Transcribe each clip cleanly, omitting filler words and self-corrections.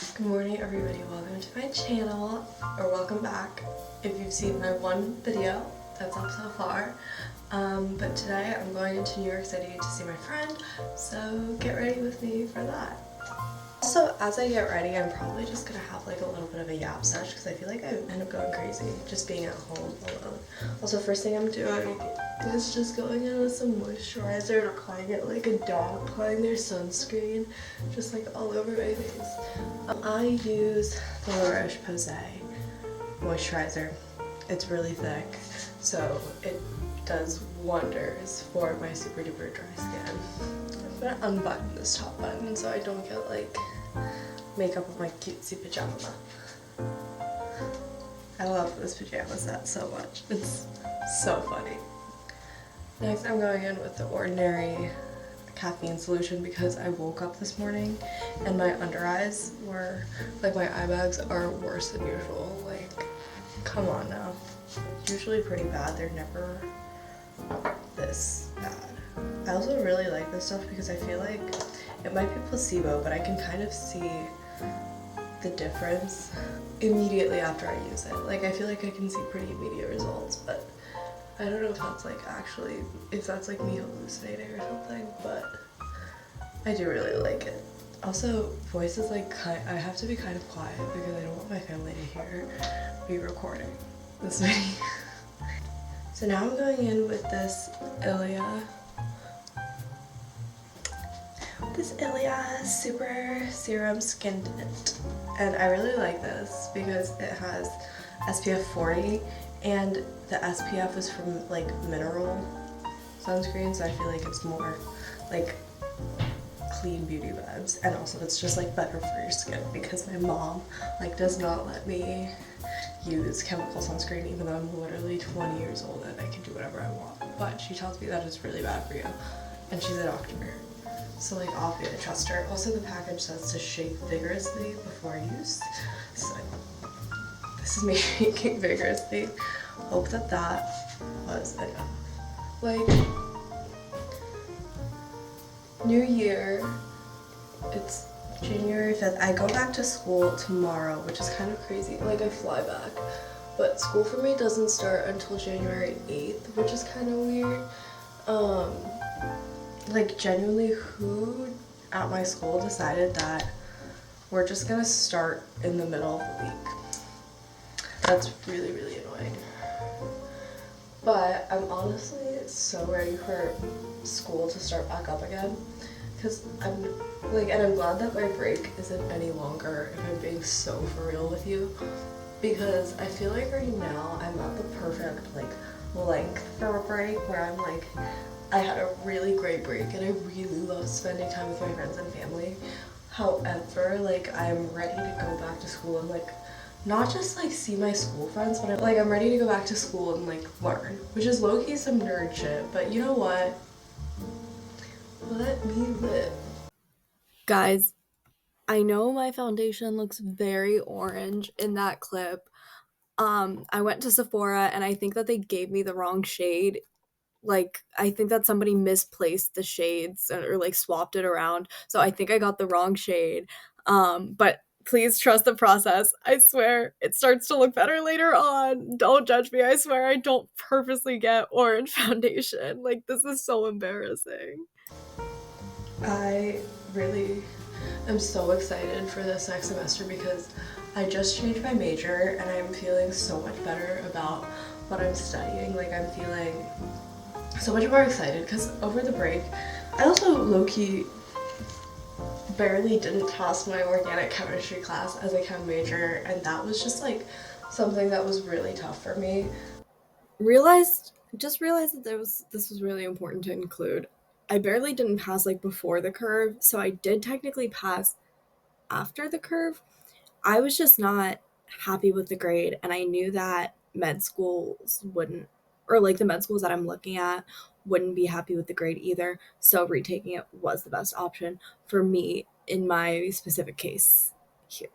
Good morning everybody, welcome to my channel, or welcome back if you've seen my one video that's up so far. But today I'm going into New York City to see my friend, so get ready with me for that. So as I get ready, I'm probably just gonna have like a little bit of a yap sesh because I feel like I end up going crazy just being at home alone. Also, first thing I'm doing is just going in with some moisturizer and applying it like a dog applying their sunscreen, just like all over my face. I use the La Roche-Posay moisturizer. It's really thick, so it does wonders for my super duper dry skin. I'm gonna unbutton this top button so I don't get like makeup on my cutesy pajama. I love this pajama set so much. It's so funny. Next I'm going in with the Ordinary caffeine solution because I woke up this morning and my under eyes were, like my eye bags are worse than usual. Like, come on now. Usually pretty bad, they're never this bad. I also really like this stuff because I feel like it might be placebo, but I can kind of see the difference immediately after I use it. Like, I feel like I can see pretty immediate results, but I don't know if that's like actually, if that's like me hallucinating or something, but I do really like it. Also, voice is like, I have to be kind of quiet because I don't want my family to hear me recording this video. So now I'm going in with this Ilia Super Serum Skin Tint. And I really like this because it has SPF 40 and the SPF is from like mineral sunscreen, so I feel like it's more like clean beauty vibes, and also it's just like better for your skin because my mom like does not let me use chemical sunscreen even though I'm literally 20 years old and I can do whatever I want, but she tells me that it's really bad for you and she's a doctor, so like obviously I trust her. Also, the package says to shake vigorously before use, so this is me shaking vigorously. Hope that was enough. Like, New Year, it's January 5th. I go back to school tomorrow, which is kind of crazy. Like, I fly back, but school for me doesn't start until January 8th, which is kind of weird. Like, genuinely, who at my school decided that we're just gonna start in the middle of the week? That's really, really annoying. But I'm honestly so ready for school to start back up again because I'm like, and I'm glad that my break isn't any longer, if I'm being so for real with you, because I feel like right now I'm at the perfect like length for a break where I'm like, I had a really great break and I really love spending time with my friends and family. However, like, I'm ready to go back to school and like not just like see my school friends, but I'm ready to go back to school and like learn, which is low-key some nerd shit, but you know what? Let me live. Guys, I know my foundation looks very orange in that clip. I went to Sephora and I think that they gave me the wrong shade. Like, I think that somebody misplaced the shades or like swapped it around. So I think I got the wrong shade. But please trust the process. I swear it starts to look better later on. Don't judge me. I swear I don't purposely get orange foundation. Like, this is so embarrassing. I really am so excited for this next semester because I just changed my major and I'm feeling so much better about what I'm studying. Like, I'm feeling so much more excited because over the break, I also low-key barely didn't pass my organic chemistry class as a chem major, and that was just like something that was really tough for me. Just realized that this was really important to include. I barely didn't pass like before the curve, so I did technically pass after the curve. I was just not happy with the grade, and I knew that med schools wouldn't, or like the med schools that I'm looking at wouldn't be happy with the grade either. So retaking it was the best option for me in my specific case here.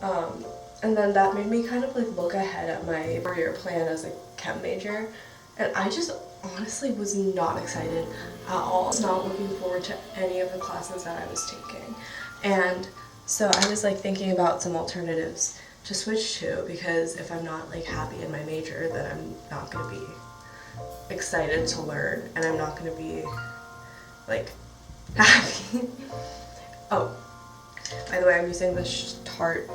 And then that made me kind of like look ahead at my career plan as a chem major, and I just honestly was not excited at all. I was not looking forward to any of the classes that I was taking, and So I was like thinking about some alternatives to switch to, because if I'm not like happy in my major, then I'm not going to be excited to learn, and I'm not going to be like happy. Oh, by the way, I'm using this Tarte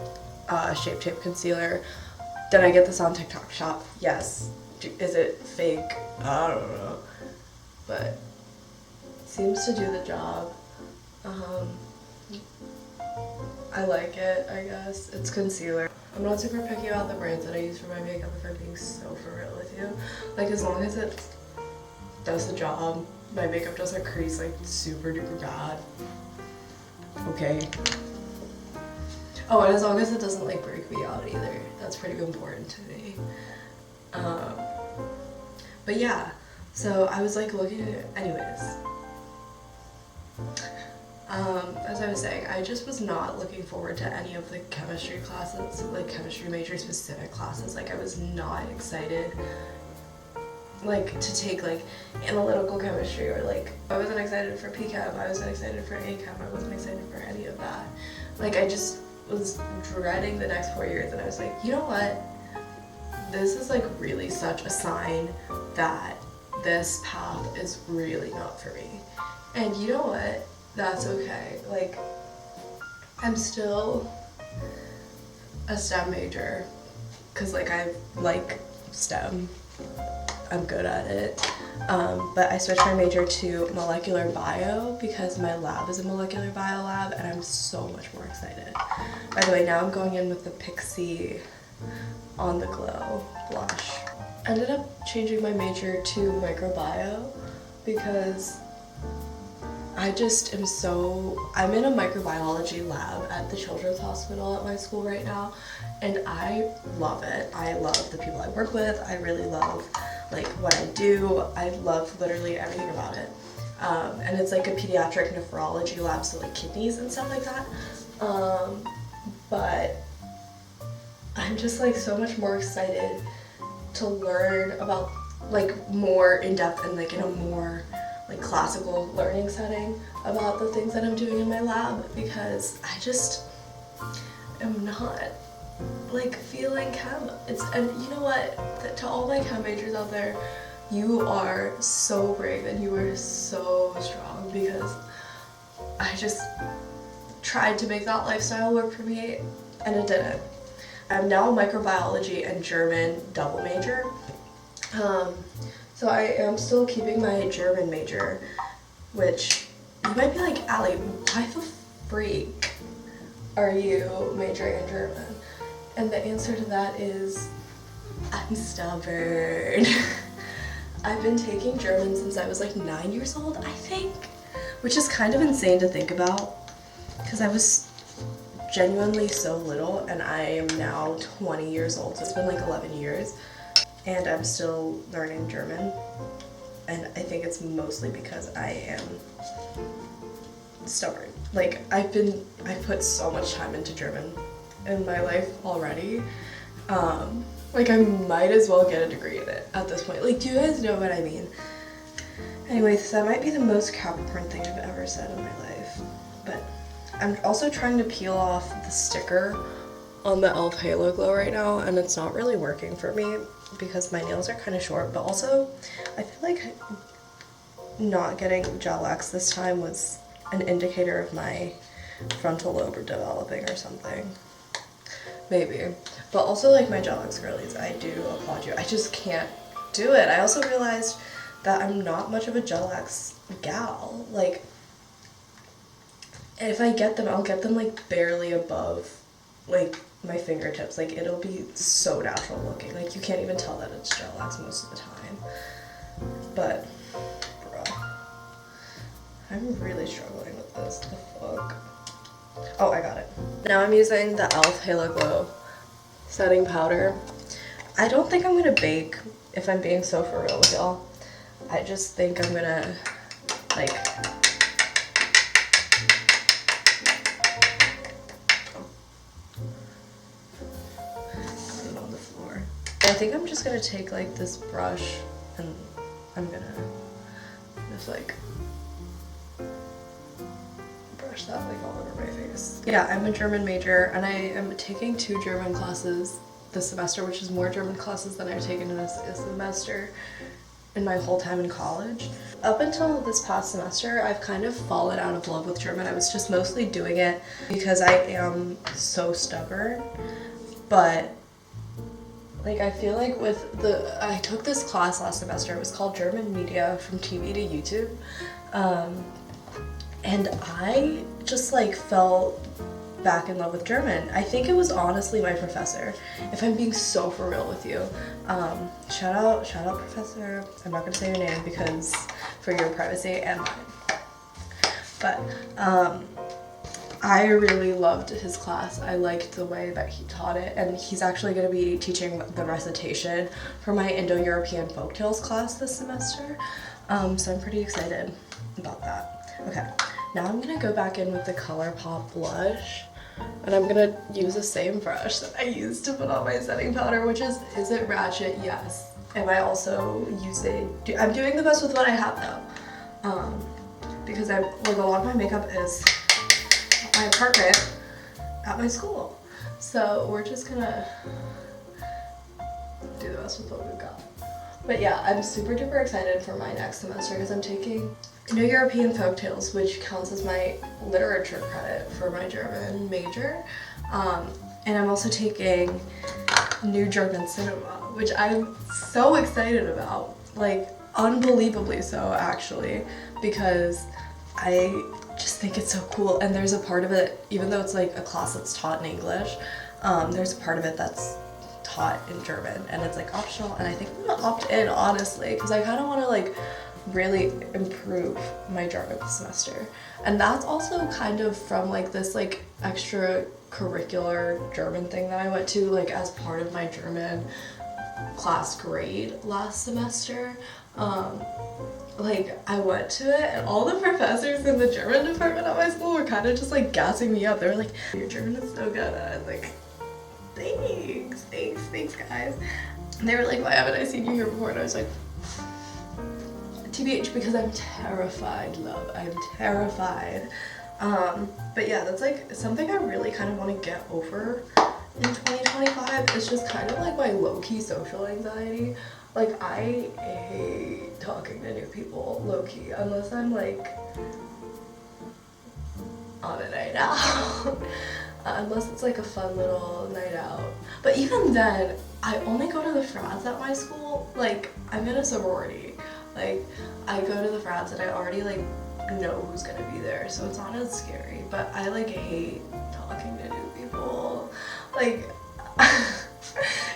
Shape Tape Concealer. Did I get this on TikTok Shop? Yes. Is it fake? I don't know. But it seems to do the job. I like it, I guess. It's concealer. I'm not super picky about the brands that I use for my makeup, if I'm being so for real with you. Like, as long as it does the job, my makeup doesn't crease like super duper bad. Okay. Oh, and as long as it doesn't like break me out either. That's pretty important to me. But yeah, so I was like looking at it anyways. As I was saying, I just was not looking forward to any of the chemistry classes, like chemistry major specific classes. Like, I was not excited like to take like analytical chemistry, or like I wasn't excited for PChem, I wasn't excited for AChem, I wasn't excited for any of that. Like, I just was dreading the next 4 years, and I was like, you know what? This is like really such a sign that this path is really not for me. And you know what? That's okay. Like, I'm still a STEM major because like I like STEM. I'm good at it. But I switched my major to molecular bio because my lab is a molecular bio lab, and I'm so much more excited. By the way, now I'm going in with the Pixie On The Glow blush. I ended up changing my major to microbiome because I just am I'm in a microbiology lab at the Children's Hospital at my school right now, and I love it. I love the people I work with. I really love like what I do. I love literally everything about it. And it's like a pediatric nephrology lab, so like kidneys and stuff like that. But I'm just like so much more excited to learn about like more in depth and like in a more like classical learning setting about the things that I'm doing in my lab, because I just am not like feeling chem. And you know what, to all my chem majors out there, you are so brave and you are so strong, because I just tried to make that lifestyle work for me and it didn't. I'm now a microbiology and German double major. So I am still keeping my German major, which you might be like, Allie, why the freak are you majoring in German? And the answer to that is, I'm stubborn. I've been taking German since I was like 9 years old, I think, which is kind of insane to think about, because I was genuinely so little, and I am now 20 years old, so it's been like 11 years. And I'm still learning German, and I think it's mostly because I am stubborn. Like, I put so much time into German in my life already. Like, I might as well get a degree in it at this point. Like, do you guys know what I mean? Anyways, that might be the most Capricorn thing I've ever said in my life. But I'm also trying to peel off the sticker on the e.l.f. Halo Glow right now, and it's not really working for me because my nails are kind of short, but also I feel like not getting gel X this time was an indicator of my frontal lobe developing or something. Maybe. But also, like, my gel X girlies, I do applaud you. I just can't do it. I also realized that I'm not much of a gel X gal. Like, if I get them, I'll get them like barely above like my fingertips. Like, it'll be so natural looking. Like, you can't even tell that it's gel X most of the time. But, bruh, I'm really struggling with this. The fuck? Oh, I got it. Now I'm using the e.l.f. Halo Glow setting powder. I don't think I'm gonna bake, if I'm being so for real with y'all. I just think I'm gonna, like, on the floor. I think I'm just gonna take like this brush and I'm gonna just like brush that like all over my face. Yeah, I'm a German major and I am taking 2 German classes this semester, which is more German classes than I've taken in a semester in my whole time in college. Up until this past semester, I've kind of fallen out of love with German. I was just mostly doing it because I am so stubborn, but like I feel like I took this class last semester. It was called German Media from TV to YouTube, and I just like fell back in love with German. I think it was honestly my professor, if I'm being so for real with you. Shout out professor. I'm not gonna say your name because for your privacy and mine. But I really loved his class. I liked the way that he taught it, and he's actually going to be teaching the recitation for my Indo-European folktales class this semester. So I'm pretty excited about that. Okay, now I'm going to go back in with the ColourPop blush, and I'm going to use the same brush that I used to put on my setting powder, which is it ratchet? Yes. Am I also I'm doing the best with what I have though, because a lot of my makeup is my apartment at my school. So we're just gonna do the best with what we've got. But yeah, I'm super duper excited for my next semester because I'm taking Indo-European folktales, which counts as my literature credit for my German major. And I'm also taking New German Cinema, which I'm so excited about, like unbelievably so actually, because I just think it's so cool. And there's a part of it, even though it's like a class that's taught in English, there's a part of it that's taught in German, and it's like optional, and I think I'm gonna opt in honestly because I kind of want to like really improve my German this semester. And that's also kind of from like this like extracurricular German thing that I went to like as part of my German class grade last semester. Like I went to it and all the professors in the German department at my school were kind of just like gassing me up. They were like, your German is so good. And I was like, thanks guys. And they were like, why haven't I seen you here before? And I was like, TBH, because I'm terrified, love. I'm terrified. But yeah, that's like something I really kind of want to get over in 2025. It's just kind of like my low-key social anxiety. Like I hate talking to new people low-key unless I'm like on a night out. Unless it's like a fun little night out. But even then, I only go to the frats at my school. Like I'm in a sorority. Like I go to the frats and I already like know who's gonna be there, so it's not as scary. But I like hate talking to new people. Like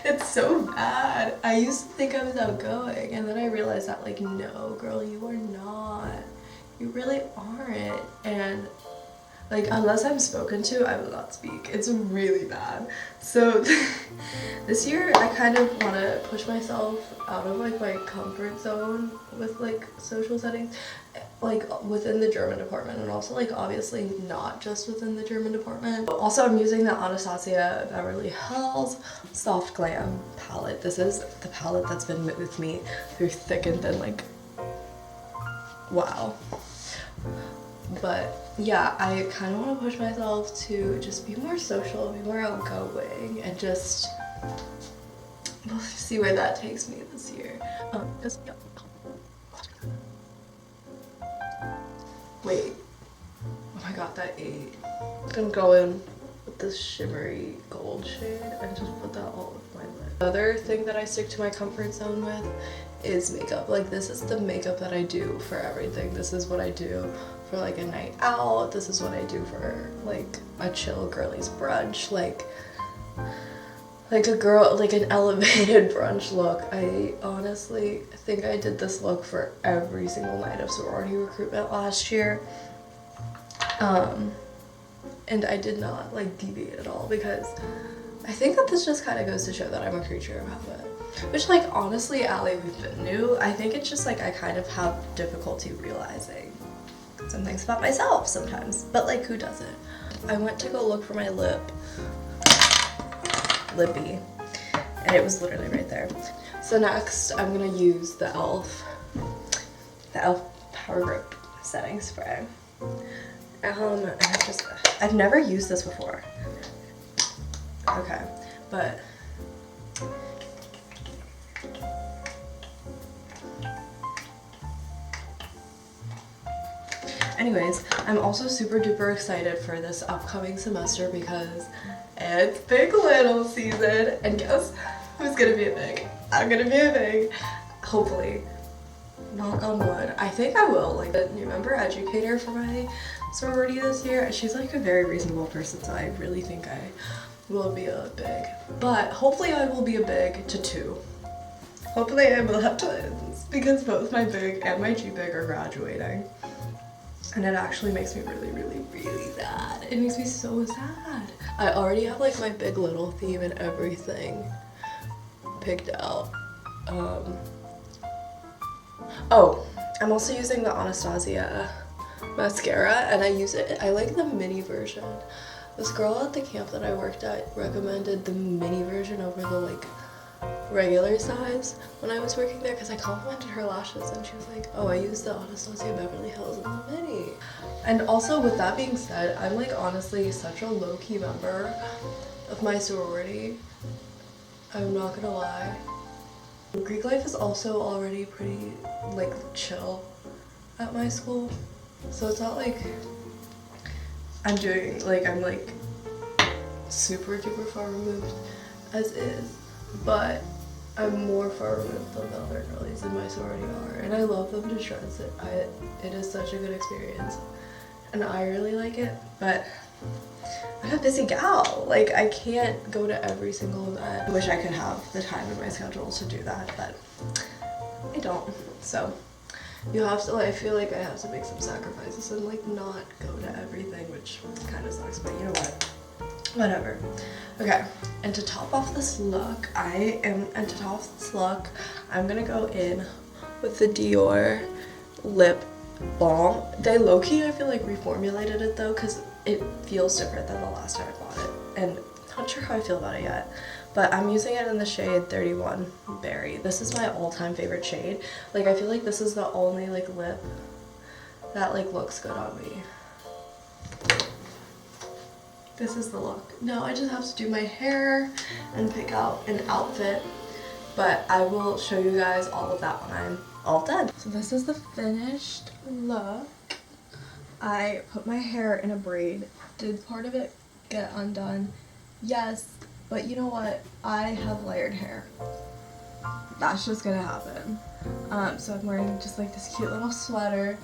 it's so bad. I used to think I was outgoing, and then I realized that like no girl, you are not. You really aren't. And like unless I'm spoken to, I will not speak. It's really bad. So this year I kind of want to push myself out of like my comfort zone with like social settings, like within the German department, and also like obviously not just within the German department. Also I'm using the Anastasia Beverly Hills Soft Glam palette. This is the palette that's been with me through thick and thin, like wow. But yeah, I kind of want to push myself to just be more social, be more outgoing, and just we'll see where that takes me this year. Yeah. Wait. Oh my god, that ate. I'm gonna go in with this shimmery gold shade and just put that all over my lid. Another thing that I stick to my comfort zone with is makeup. Like this is the makeup that I do for everything. This is what I do for like a night out. This is what I do for like a chill girlies brunch. Like a girl, like an elevated brunch look. I honestly think I did this look for every single night of sorority recruitment last year. And I did not like deviate at all because I think that this just kind of goes to show that I'm a creature of habit. Which like honestly, Allie, we've been new. I think it's just like I kind of have difficulty realizing some things about myself sometimes, but like who doesn't? I went to go look for my lippy, and it was literally right there. So next I'm gonna use the e.l.f. Power Grip setting spray, And I've never used this before. Okay, but anyways, I'm also super duper excited for this upcoming semester because it's Big Little season, and guess who's gonna be a big? I'm gonna be a big, hopefully. Knock on wood. I think I will. Like the new member educator for my sorority this year, she's like a very reasonable person, so I really think I will be a big. But hopefully I will be a big to 2. Hopefully I will have twins because both my big and my G big are graduating. And it actually makes me really, really, really sad. It makes me so sad. I already have like my Big Little theme and everything picked out. Oh, I'm also using the Anastasia mascara, and I like the mini version. This girl at the camp that I worked at recommended the mini version over the like regular size when I was working there because I complimented her lashes and she was like, oh, I used the Anastasia Beverly Hills in the mini. And also with that being said, I'm like honestly such a low-key member of my sorority. I'm not gonna lie. Greek life is also already pretty like chill at my school, so it's not like I'm like super duper far removed as is, but I'm more far removed than the other girlies in my sorority are, and I love them to shreds. It is such a good experience, and I really like it, but I'm a busy gal. Like, I can't go to every single event. I wish I could have the time in my schedule to do that, but I don't. So you have to, I feel like I have to make some sacrifices and like not go to everything, which kind of sucks, but you know what? Whatever. Okay, and to top off this look, I'm gonna go in with the Dior lip balm. They low-key, I feel like, reformulated it though, because it feels different than the last time I bought it, and not sure how I feel about it yet, but I'm using it in the shade 31 Berry. This is my all-time favorite shade. Like, I feel like this is the only like lip that like looks good on me. This is the look. Now I just have to do my hair and pick out an outfit, but I will show you guys all of that when I'm all done. So this is the finished look. I put my hair in a braid. Did part of it get undone? Yes, but you know what? I have layered hair. That's just gonna happen. So I'm wearing just like this cute little sweater,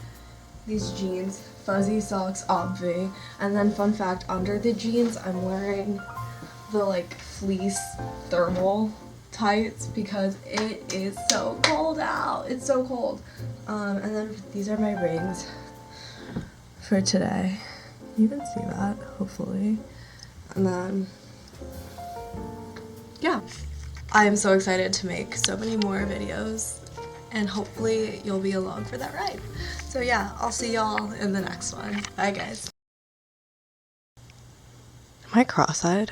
these jeans, fuzzy socks, obvi, and then fun fact, under the jeans I'm wearing the like fleece thermal tights because it is so cold out. It's so cold. And then these are my rings for today. You can see that, hopefully. And then, yeah. I am so excited to make so many more videos, and hopefully you'll be along for that ride. So yeah, I'll see y'all in the next one. Bye guys. Am I cross-eyed?